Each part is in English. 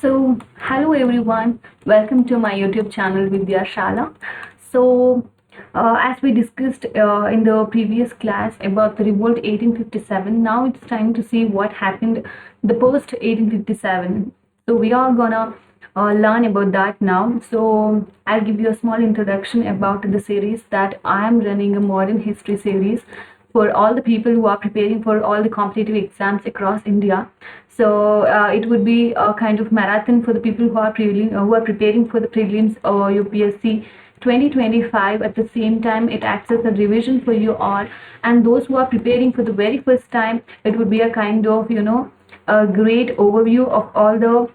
Hello everyone, welcome to my YouTube channel Vidya Shala. So, as we discussed in the previous class about the revolt 1857, now it's time to see what happened the post 1857. So, we are gonna learn about that now. So, I'll give you a small introduction about the series that I am running, a modern history series for all the people who are preparing for all the competitive exams across India. So it would be a kind of marathon for the people who are preparing for the prelims or UPSC 2025. At the same time, it acts as a revision for you all, and those who are preparing for the very first time, it would be a kind of a great overview of all the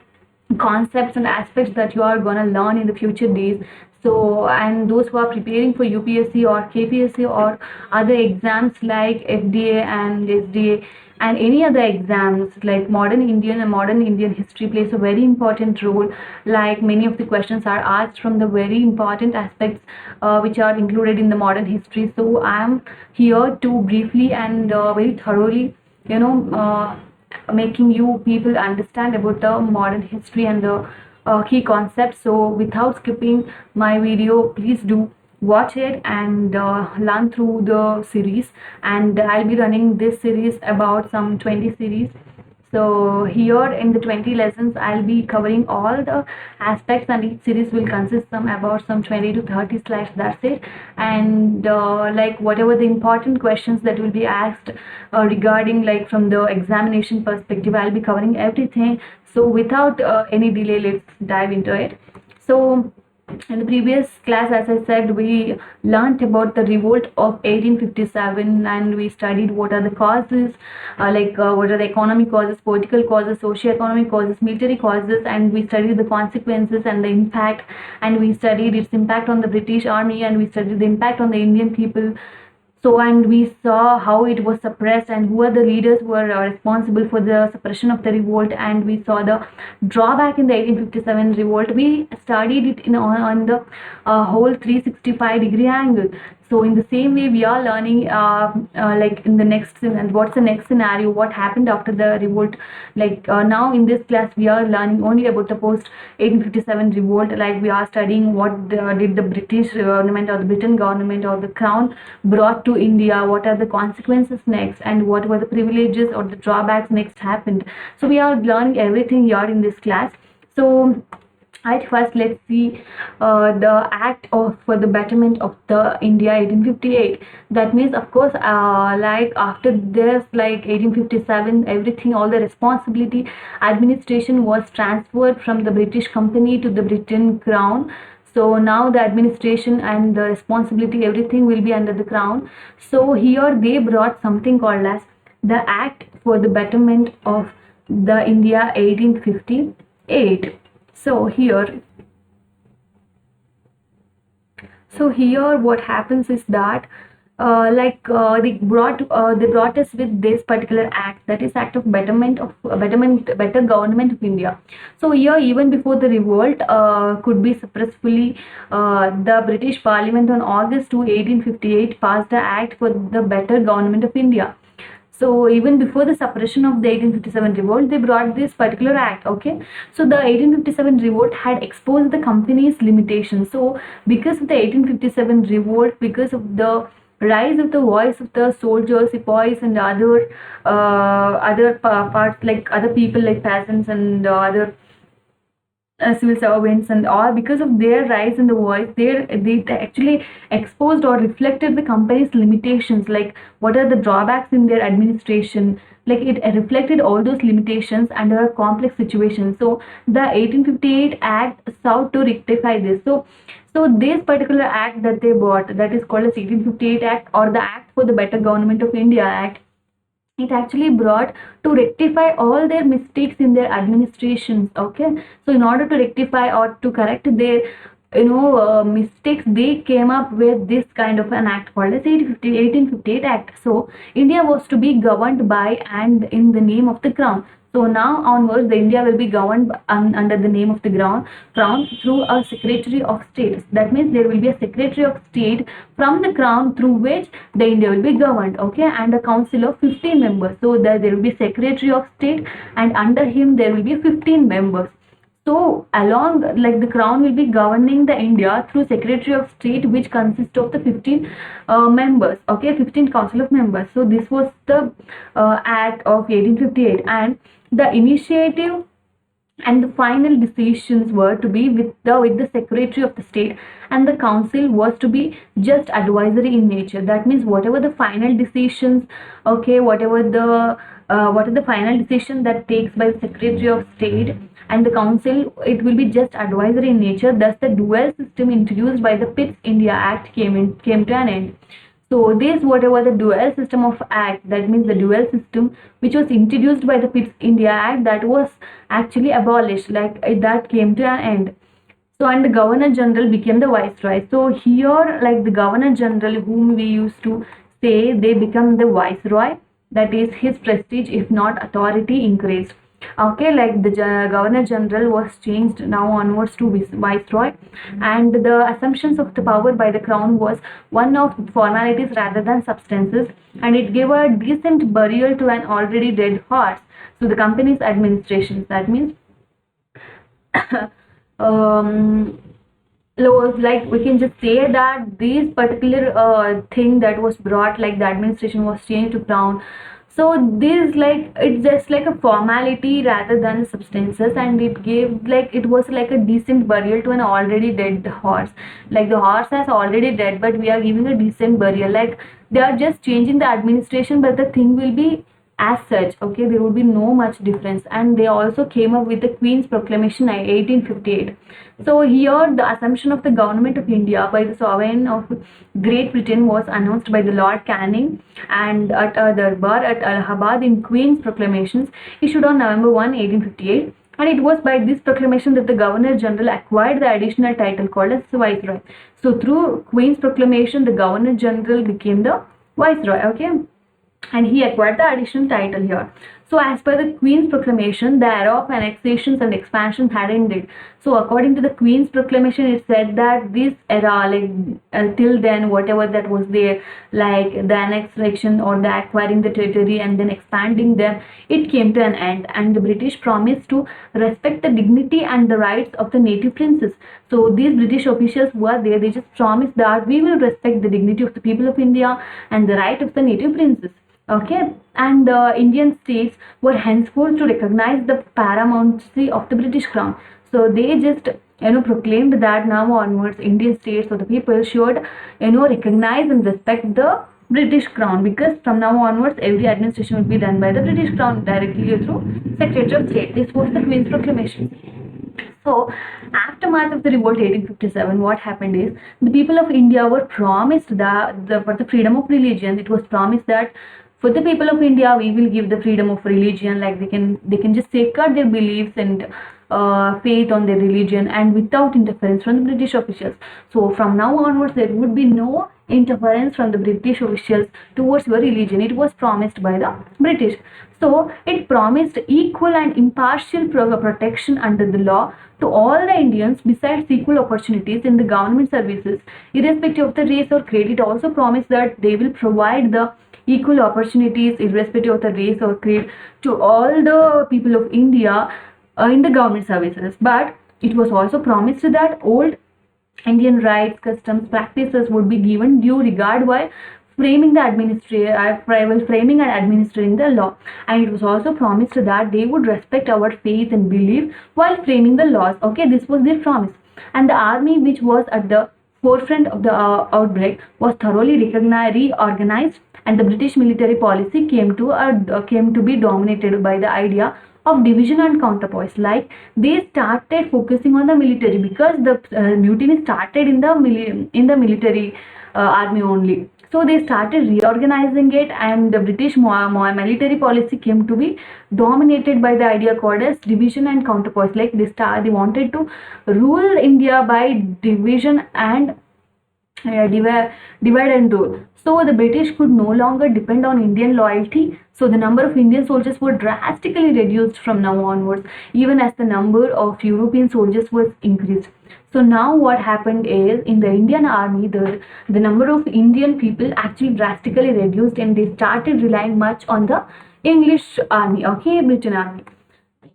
concepts and aspects that you are going to learn in the future days. So, and those who are preparing for UPSC or KPSC or other exams like FDA and SDA and any other exams like modern Indian and modern Indian history plays a very important role. Like many of the questions are asked from the very important aspects which are included in the modern history. So I am here to briefly and very thoroughly, you know, making you people understand about the modern history and the key concepts. So without skipping my video, please do watch it and learn through the series. And I'll be running this series about some 20 series. So here in the 20 lessons, I'll be covering all the aspects, and each series will consist some about some 20 to 30 slides. That's it. And like whatever the important questions that will be asked regarding like from the examination perspective, I'll be covering everything. So without any delay, let's dive into it. So in the previous class, as I said, we learned about the revolt of 1857, and we studied what are the causes, what are the economic causes, political causes, socio-economic causes, military causes, and we studied the consequences and the impact, and we studied its impact on the British Army, and we studied the impact on the Indian people. So, and we saw how it was suppressed and who are the leaders who were responsible for the suppression of the revolt, and we saw the drawback in the 1857 revolt. We studied it on the whole 365-degree angle. So in the same way, we are learning like in the next, and what's the next scenario, what happened after the revolt. Now in this class, we are learning only about the post 1857 revolt. Like we are studying what did the British government or the Britain government or the crown brought to India, what are the consequences next, and what were the privileges or the drawbacks next happened. So we are learning everything here in this class. So at first, let's see the Act for the Betterment of the India 1858. That means, of course, like after this, like 1857, everything, all the responsibility, administration was transferred from the British company to the Britain Crown. So now the administration and the responsibility, everything will be under the crown. So here they brought something called as the Act for the Betterment of the India 1858. So here what happens is that they brought us with this particular act, that is Act of Better Government of India. So here, even before the revolt could be suppressfully, the British Parliament on August 2, 1858 passed the Act for the Better Government of India. So even before the suppression of the 1857 revolt, they brought this particular act. Okay, so the 1857 revolt had exposed the company's limitations. So because of the 1857 revolt, because of the rise of the voice of the soldiers, sepoys, and other parts, like other people like peasants and other civil servants and all, because of their rise in the voice, they actually exposed or reflected the company's limitations, like what are the drawbacks in their administration. Like it reflected all those limitations under a complex situation. So the 1858 Act sought to rectify this. So this particular act that they brought, that is called as 1858 Act or the Act for the Better Government of India Act, it actually brought to rectify all their mistakes in their administrations. Okay, so in order to rectify or to correct their mistakes, they came up with this kind of an act called as 1858 Act. So India was to be governed by and in the name of the crown. So now onwards, the India will be governed under the name of the crown through a Secretary of State. That means there will be a Secretary of State from the crown through which the India will be governed. Okay, and a council of 15 members. So there will be Secretary of State, and under him there will be 15 members. So along, like, the crown will be governing the India through Secretary of State, which consists of the 15 members, okay, 15 council of members. So this was the act of 1858, and the initiative and the final decisions were to be with the secretary of the state, and the council was to be just advisory in nature. That means whatever the final decisions, okay, whatever the what is the final decision that takes by the secretary of state and the council, it will be just advisory in nature. Thus the dual system introduced by the Pitt's India Act came to an end. So this, whatever the dual system of act, that means the dual system which was introduced by the Pitt's India Act, that was actually abolished, like that came to an end. So, and the Governor General became the Viceroy. So here, like, the Governor General, whom we used to say, they become the Viceroy. That is, his prestige, if not authority, increased. Okay, like the Governor General was changed now onwards to Viceroy, and the assumptions of the power by the crown was one of formalities rather than substances, and it gave a decent burial to an already dead horse. So the company's administration, that means like, we can just say that this particular thing that was brought, like the administration was changed to crown. So this, like, it's just like a formality rather than substances, and it gave, like, it was like a decent burial to an already dead horse. Like, the horse has already dead, but we are giving a decent burial. Like, they are just changing the administration, but the thing will be as such, okay, there would be no much difference. And they also came up with the Queen's Proclamation 1858. So here the assumption of the government of India by the sovereign of Great Britain was announced by the Lord Canning, and at a darbar at Allahabad in Queen's Proclamations issued on November 1, 1858. And it was by this proclamation that the Governor General acquired the additional title called as Viceroy. So through Queen's Proclamation, the Governor General became the Viceroy, okay, and he acquired the additional title here. So as per the Queen's Proclamation, the era of annexations and expansions had ended. So according to the Queen's Proclamation, it said that this era, like, till then, whatever that was there, like the annexation or the acquiring the territory and then expanding them, it came to an end, and the British promised to respect the dignity and the rights of the native princes. So these British officials were there, they just promised that we will respect the dignity of the people of India and the right of the native princes. Okay, and the Indian states were henceforth to recognize the paramountcy of the British crown. So they just, proclaimed that now onwards Indian states or the people should, recognize and respect the British crown, because from now onwards every administration will be done by the British crown directly or through Secretary of State. This was the Queen's Proclamation. So, aftermath of the revolt 1857, what happened is the people of India were promised for the freedom of religion. It was promised that for the people of India, we will give the freedom of religion, like they can just safeguard their beliefs and faith on their religion, and without interference from the British officials. So from now onwards, there would be no interference from the British officials towards your religion. It was promised by the British. So it promised equal and impartial protection under the law to all the Indians, besides equal opportunities in the government services, irrespective of the race or creed. It also promised that they will provide the equal opportunities irrespective of the race or creed to all the people of India in the government services. But it was also promised that old Indian rights, customs, practices would be given due regard while framing framing and administering the law. And it was also promised that they would respect our faith and belief while framing the laws. Okay, this was their promise. And the army, which was at the forefront of the outbreak, was thoroughly reorganized, and the British military policy came to be dominated by the idea of division and counterpoise. Like, they started focusing on the military, because the mutiny started in the military army only. So they started reorganizing it, and the British military policy came to be dominated by the idea called as division and counterpoise. Like, they wanted to rule India by division and divide and rule. So the British could no longer depend on Indian loyalty. So the number of Indian soldiers were drastically reduced from now onwards, even as the number of European soldiers was increased. So now what happened is, in the Indian army, the number of Indian people actually drastically reduced, and they started relying much on the English army, okay, Britain army.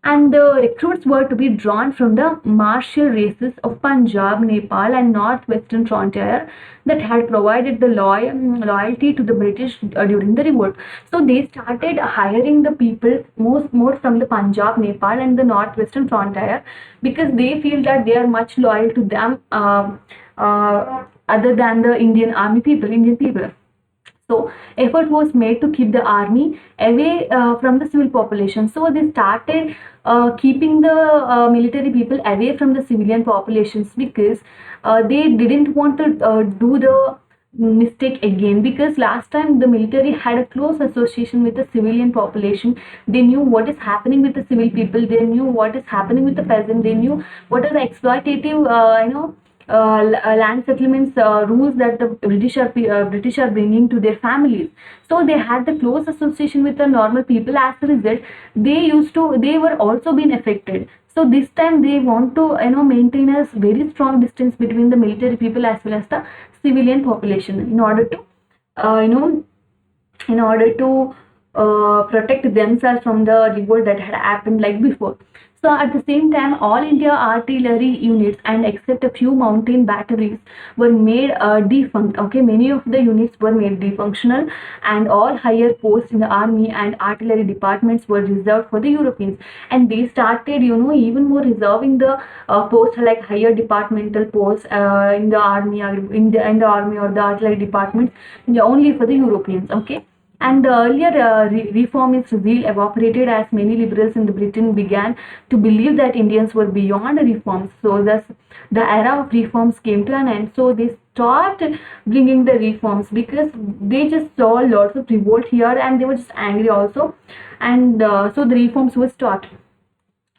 and the recruits were to be drawn from the martial races of Punjab, Nepal, and northwestern frontier that had provided the loyalty to the British during the revolt. So they started hiring the people more from the Punjab, Nepal, and the northwestern frontier because they feel that they are much loyal to them other than the Indian people. So effort was made to keep the army away from the civil population. So they started keeping the military people away from the civilian populations because they didn't want to do the mistake again, because last time the military had a close association with the civilian population. They knew what is happening with the civil people, they knew what is happening with the peasant, they knew what are the exploitative land settlements rules that the British are bringing to their families. So they had the close association with the normal people. As a result, they were also being affected. So this time they want to maintain a very strong distance between the military people as well as the civilian population in order to uh, you know in order to protect themselves from the revolt that had happened like before. So at the same time, all India artillery units and except a few mountain batteries were made defunct. Okay, many of the units were made defunctional, and all higher posts in the army and artillery departments were reserved for the Europeans. And they started, even more reserving the posts like higher departmental posts in the army, or in the army or the artillery departments, only for the Europeans. Okay, and the earlier reformist zeal evaporated as many liberals in the Britain began to believe that Indians were beyond reforms. So thus the era of reforms came to an end. So they stopped bringing the reforms because they just saw lots of revolt here and they were just angry also. And so the reforms were stopped.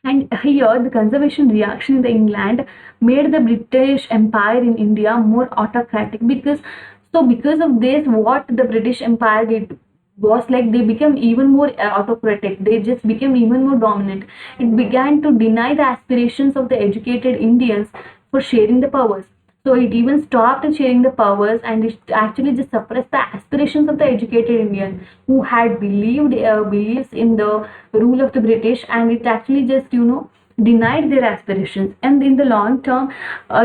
And here, the conservation reaction in the England made the British Empire in India more autocratic because of this, what the British Empire did was like they became even more autocratic. They just became even more dominant. It began to deny the aspirations of the educated Indians for sharing the powers. So it even stopped sharing the powers, and it actually just suppressed the aspirations of the educated Indian who had beliefs in the rule of the British, and it actually just denied their aspirations. And in the long term,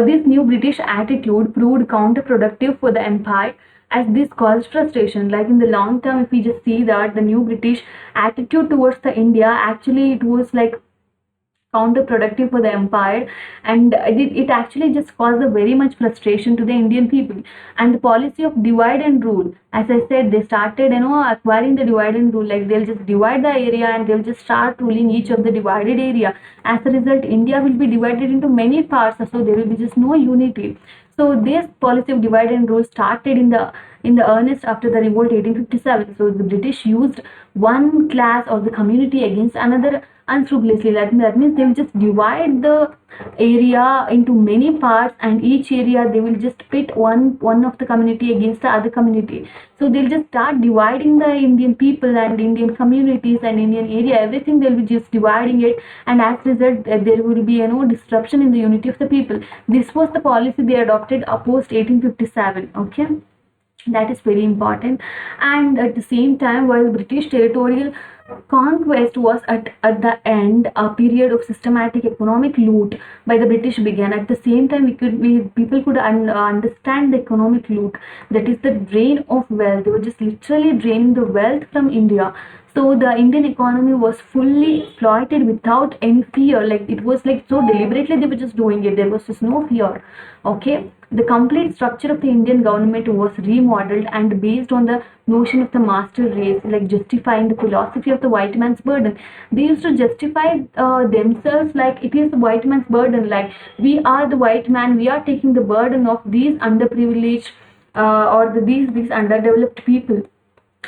this new British attitude proved counterproductive for the empire, as this caused frustration. Like in the long term, if we just see that the new British attitude towards the India, actually it was like counterproductive for the empire, and it actually just caused a very much frustration to the Indian people. And the policy of divide and rule, as I said, they started acquiring the divide and rule, like they'll just divide the area and they'll just start ruling each of the divided area. As a result, India will be divided into many parts, so there will be just no unity. So this policy of divide and rule started in the earnest after the revolt 1857. So the British used one class or the community against another unscrupulously. That means they will just divide the area into many parts, and each area they will just pit one of the community against the other community. So they'll just start dividing the Indian people and Indian communities and Indian area, everything they'll be just dividing it, and as a result there will be disruption in the unity of the people. This was the policy they adopted post 1857. Okay, that is very important. And at the same time, while British territorial conquest was at the end, a period of systematic economic loot by the British began. At the same time, people could understand the economic loot, that is the drain of wealth. They were just literally draining the wealth from India. So the Indian economy was fully exploited without any fear. Like it was like so deliberately they were just doing it. There was just no fear. Okay, the complete structure of the Indian government was remodeled and based on the notion of the master race, like justifying the philosophy of the white man's burden. They used to justify themselves like it is the white man's burden, like we are the white man, we are taking the burden of these underprivileged these underdeveloped people.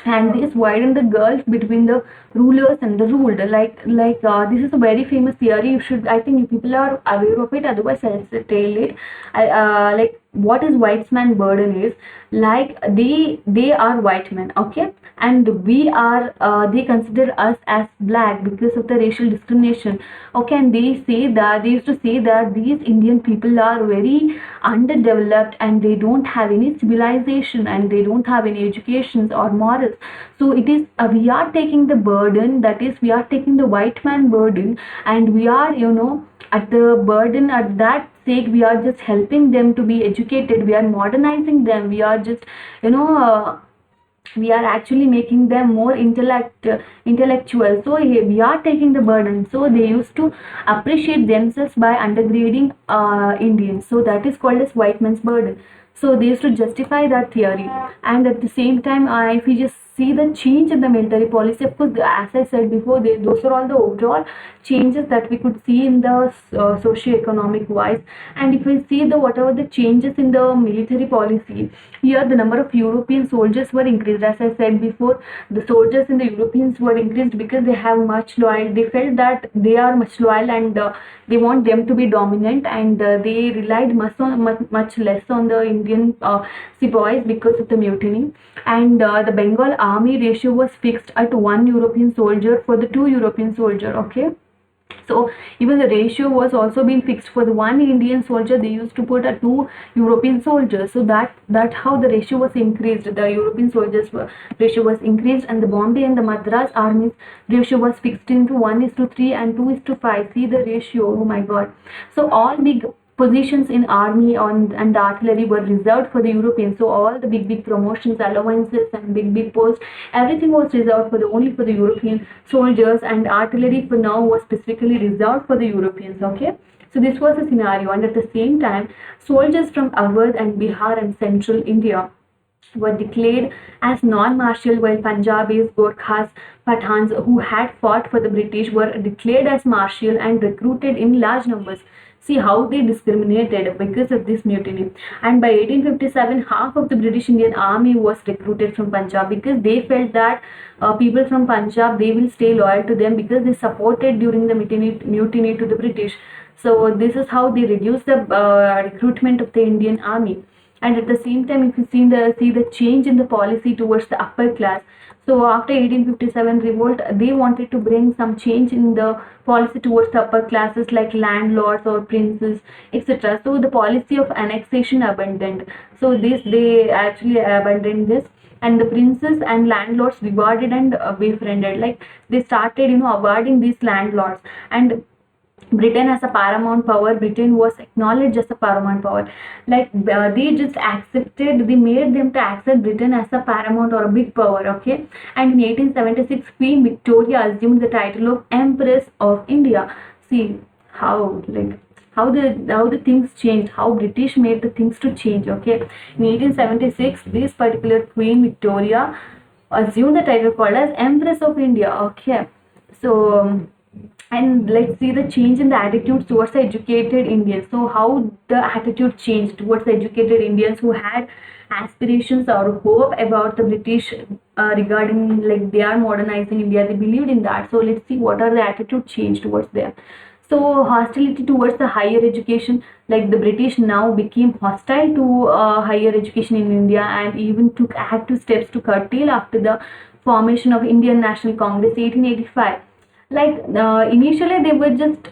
And this widened the gulf between the rulers and the ruled. This is a very famous theory. I think you people are aware of it, otherwise I'll tell it. Like what is white man burden is, like they are white men, okay, and we are they consider us as black because of the racial discrimination, okay, and they say that they used to say that these Indian people are very underdeveloped and they don't have any civilization and they don't have any educations or morals. So it is we are taking the burden, that is we are taking the white man burden, and we are, you know, at the burden, at that sake we are just helping them to be educated, we are modernizing them, we are just, you know, we are actually making them more intellectual. So we are taking the burden. So they used to appreciate themselves by undergrading Indians, so that is called as white man's burden. So they used to justify that theory. And at the same time, if we just see the change in the military policy, of course, as I said before, those are all the overall changes that we could see in the socio-economic wise. And if we see the whatever the changes in the military policy, here the number of European soldiers were increased. As I said before, the soldiers in the Europeans were increased because they have much loyal, they felt that they are much loyal, and they want them to be dominant, and they relied much less on the Indian sepoys because of the mutiny. And the Bengal army ratio was fixed at 1 European soldier for the 2 European soldier, okay. So even the ratio was also being fixed. For the 1 Indian soldier, they used to put a 2 European soldiers. So that how the ratio was increased. The European soldiers ratio was increased, and the Bombay and the Madras armies ratio was fixed into 1:3 and 2:5. See the ratio, oh my god. So all big positions in army and artillery were reserved for the Europeans. So all the big promotions, allowances, and big posts, everything was reserved for the only for the European soldiers, and artillery for now was specifically reserved for the Europeans, okay. So this was the scenario. And at the same time, soldiers from Awadh and Bihar and central India were declared as non-martial, while Punjabis, Gorkhas, Pathans who had fought for the British were declared as martial and recruited in large numbers. See how they discriminated because of this mutiny. And by 1857, half of the British Indian army was recruited from Punjab, because they felt that people from Punjab, they will stay loyal to them because they supported during the mutiny to the British. So this is how they reduced the recruitment of the Indian army. And at the same time, if you see the change in the policy towards the upper class. So after 1857 revolt, they wanted to bring some change in the policy towards the upper classes like landlords or princes, etc. So the policy of annexation abandoned. So they actually abandoned this, and the princes and landlords rewarded and befriended. Like they started, you know, awarding these landlords. And Britain as a paramount power, Britain was acknowledged as a paramount power. Like they just accepted, they made them to accept Britain as a paramount or a big power, okay. And in 1876, Queen Victoria assumed the title of Empress of India. See how, like, how the things changed, how British made the things to change, okay. In 1876, this particular Queen Victoria assumed the title called as Empress of India, okay. So and let's see the change in the attitude towards the educated Indians. So how the attitude changed towards the educated Indians who had aspirations or hope about the British regarding like they are modernizing India, they believed in that. So let's see what are the attitude change towards them. So hostility towards the higher education, like the British now became hostile to higher education in India, and even took active steps to curtail after the formation of Indian National Congress 1885. Like initially they were just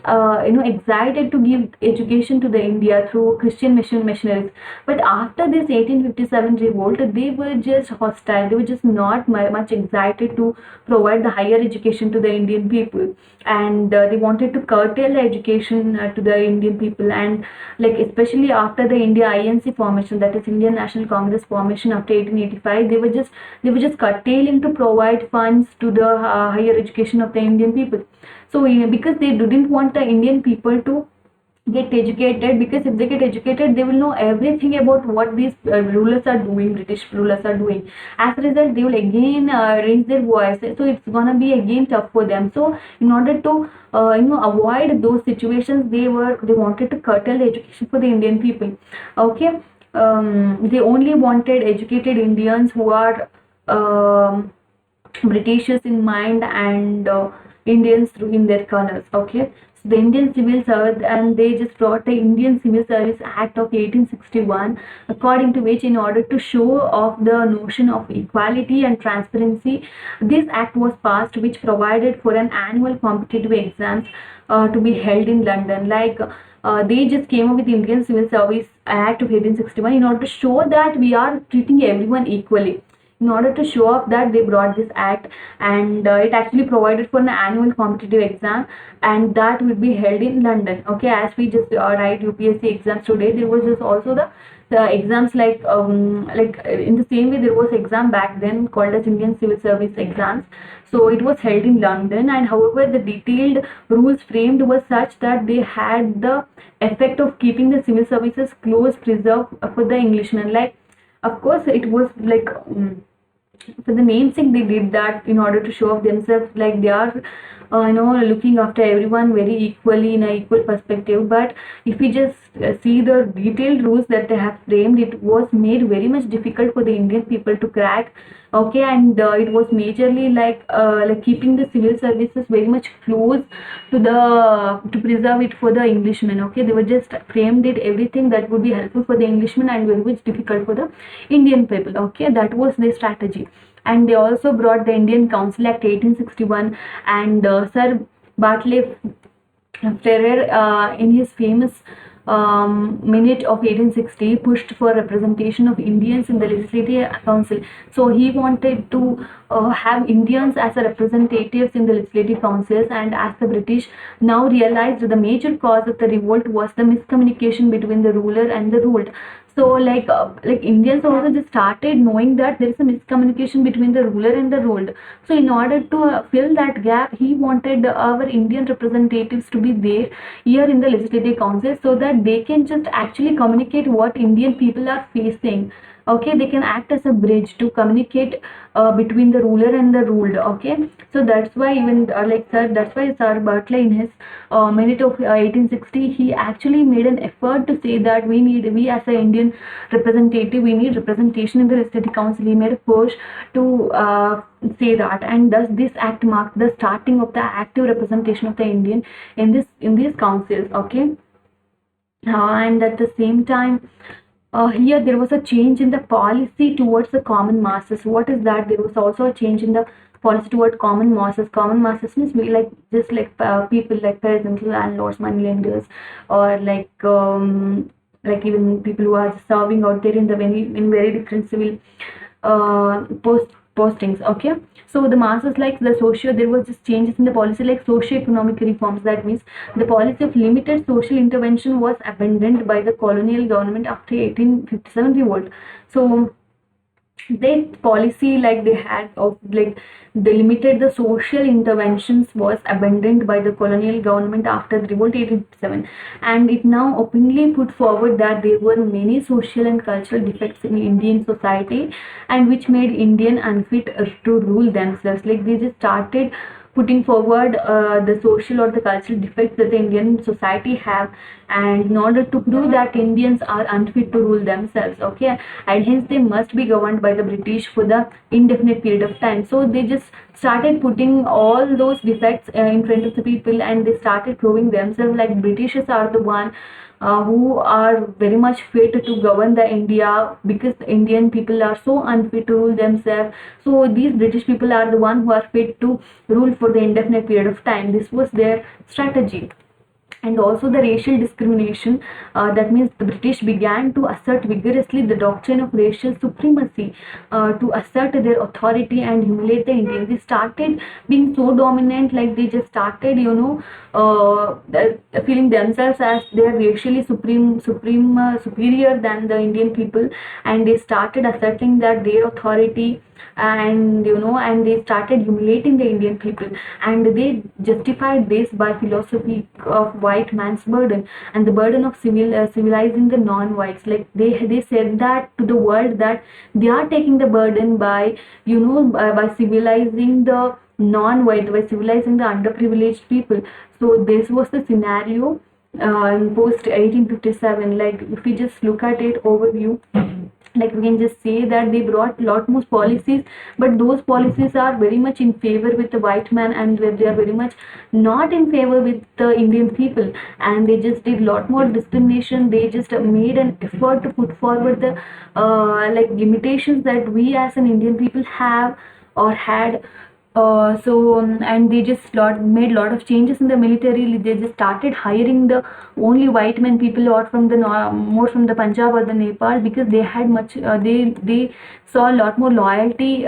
excited to give education to the India through Christian missionaries, but after this 1857 revolt, they were just hostile, they were just not much excited to provide the higher education to the Indian people. And they wanted to curtail the education to the Indian people. And like especially after the India INC formation, that is Indian National Congress formation after 1885, they were just curtailing to provide funds to the higher education of the Indian people. So because they didn't want the Indian people to get educated, because if they get educated, they will know everything about what these rulers are doing, British rulers are doing. As a result, they will again raise their voice. So it's gonna be again tough for them. So in order to avoid those situations, they wanted to curtail the education for the Indian people. Okay, they only wanted educated Indians who are Britishers in mind and Indians through in their colors. Okay, so the Indian Civil Service, and they just brought the Indian Civil Service Act of 1861, according to which, in order to show off the notion of equality and transparency, this act was passed, which provided for an annual competitive exams to be held in London. They just came up with the Indian Civil Service Act of 1861 in order to show that we are treating everyone equally. In order to show off that, they brought this act, and it actually provided for an annual competitive exam, and that would be held in London. Okay, as we just write UPSC exams today, there was just also the exams like in the same way there was exam back then called as Indian Civil Service exams. So it was held in London, and however the detailed rules framed were such that they had the effect of keeping the civil services close preserved for the Englishmen. Like, of course, it was like for the namesake they did that in order to show off themselves, like they are looking after everyone very equally in a equal perspective. But if we just see the detailed rules that they have framed, it was made very much difficult for the Indian people to crack. Okay, and it was majorly like keeping the civil services very much close to preserve it for the Englishmen. Okay, they were just framed it everything that would be helpful for the Englishmen and very much difficult for the Indian people. Okay, that was their strategy. And they also brought the Indian Council Act 1861, and Sir Bartley Ferrer, in his famous minute of 1860, pushed for representation of Indians in the Legislative Council. So he wanted to have Indians as a representatives in the Legislative Councils, and as the British now realized, the major cause of the revolt was the miscommunication between the ruler and the ruled. So like Indians also just started knowing that there is a miscommunication between the ruler and the ruled. So in order to fill that gap, he wanted our Indian representatives to be there here in the Legislative Council, so that they can just actually communicate what Indian people are facing. Okay, they can act as a bridge to communicate between the ruler and the ruled. Okay, so that's why even that's why Sir Bartley in his minute of 1860, he actually made an effort to say that we as an Indian representative, we need representation in the Legislative Council. He made a push to say that, and thus this act marked the starting of the active representation of the Indian in these councils. Okay, and at the same time, here there was a change in the policy towards the common masses. What is that? There was also a change in the policy toward common masses. Common masses means we just like people like peasants, landlords, moneylenders, or like even people who are serving out there in very different civil postings. Okay, so the masses, like there was just changes in the policy like socio-economic reforms. That means the policy of limited social intervention was abandoned by the colonial government after 1857 revolt. So their policy like they had of like they limited the social interventions was abandoned by the colonial government after the revolt 1857, and it now openly put forward that there were many social and cultural defects in Indian society, and which made Indian unfit to rule themselves. Like they just started putting forward the social or the cultural defects that the Indian society have, and in order to prove that Indians are unfit to rule themselves. Okay, and hence they must be governed by the British for the indefinite period of time. So they just started putting all those defects in front of the people, and they started proving themselves like Britishers are the one who are very much fit to govern the India, because the Indian people are so unfit to rule themselves. So these British people are the one who are fit to rule for the indefinite period of time. This was their strategy. And also the racial discrimination, that means the British began to assert vigorously the doctrine of racial supremacy to assert their authority and humiliate the Indians. They started being so dominant, like they just started feeling themselves as they are racially superior than the Indian people, and they started asserting that their authority, and and they started humiliating the Indian people, and they justified this by philosophy of white man's burden and the burden of civilizing the non-whites. Like they said that to the world that they are taking the burden by by civilizing the non-white, by civilizing the underprivileged people. So this was the scenario in post 1857. Like if we just look at it overview, like we can just say that they brought lot more policies, but those policies are very much in favor with the white man, and they are very much not in favor with the Indian people. And they just did lot more discrimination. They just made an effort to put forward the like limitations that we as an Indian people have or had. And they just made lot of changes in the military. They just started hiring the only white men people, or from the more from the Punjab or the Nepal, because they had much they saw a lot more loyalty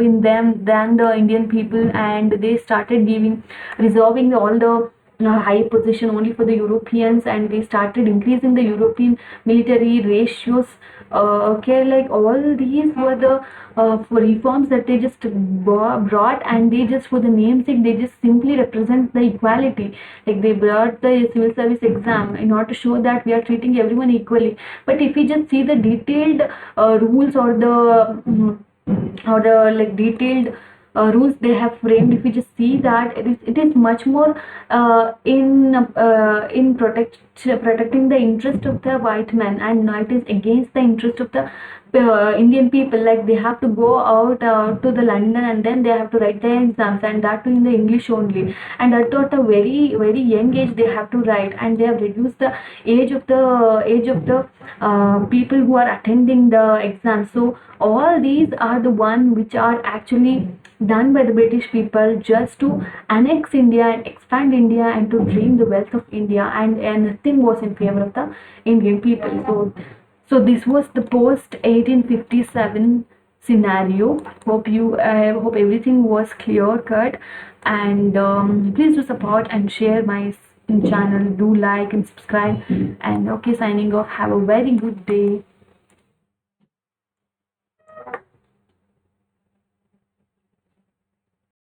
in them than the Indian people. And they started giving reserving all the high position only for the Europeans, and they started increasing the European military ratios. Okay, like all these were the reforms that they just brought, and they just, for the namesake, they just simply represent the equality. Like they brought the civil service exam in order to show that we are treating everyone equally. But if we just see the detailed rules, or the like detailed rules they have framed, if we just see that it is much more in protecting the interest of the white man, and it is against the interest of the Indian people. Like they have to go out to the London, and then they have to write their exams, and that too in the English only, and at a very very young age they have to write. And they have reduced the age of the people who are attending the exam. So all these are the one which are actually done by the British people just to annex India and expand India and to drain the wealth of India, and nothing was in favor of the Indian people. So this was the post 1857 scenario. Hope everything was clear cut, and please do support and share my channel. Do like and subscribe, and okay, signing off. Have a very good day.